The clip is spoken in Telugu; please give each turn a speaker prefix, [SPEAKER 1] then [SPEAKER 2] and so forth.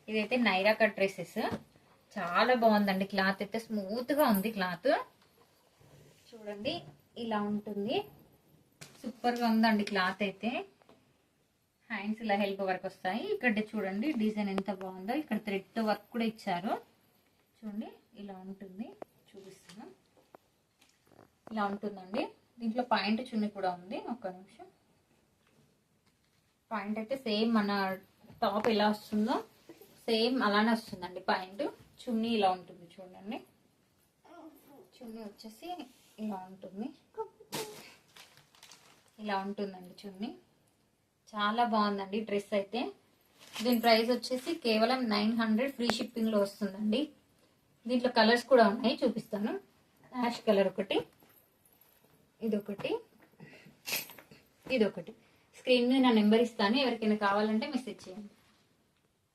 [SPEAKER 1] ఇదైతే నైరా కట్ డ్రెస్సెస్. చాలా బాగుందండి. క్లాత్ అయితే స్మూత్ గా ఉంది. క్లాత్ చూడండి ఇలా ఉంటుంది. సూపర్ గా ఉందండి క్లాత్ అయితే. హ్యాండ్స్ ఇలా హెల్ప్ వర్క్ వస్తాయి. ఇక్కడ చూడండి డిజైన్ ఎంత బాగుందో. ఇక్కడ థ్రెడ్ వర్క్ కూడా ఇచ్చారు. చూడండి ఇలా ఉంటుంది. చూపిస్తాను. ఇలా ఉంటుందండి. దీంట్లో పాయింట్ చున్నీ కూడా ఉంది. ఒక్క నిమిషం. పాయింట్ అయితే సేమ్ మన టాప్ ఎలా వస్తుందో సేమ్ అలానే వస్తుందండి. పాయింట్ చున్నీ ఇలా ఉంటుంది. చూడండి చున్నీ వచ్చేసి ఇలా ఉంటుంది. ఇలా ఉంటుందండి చున్నీ. చాలా బాగుందండి డ్రెస్ అయితే. దీని ప్రైస్ వచ్చేసి కేవలం 900 ఫ్రీ షిప్పింగ్ లో వస్తుందండి. దీంట్లో కలర్స్ కూడా ఉన్నాయి, చూపిస్తాను. యాష్ కలర్ ఒకటి, ఇదొకటి, ఇదొకటి. స్క్రీన్ మీద నా నెంబర్ ఇస్తాను. ఎవరికైనా కావాలంటే మెసేజ్ చేయండి.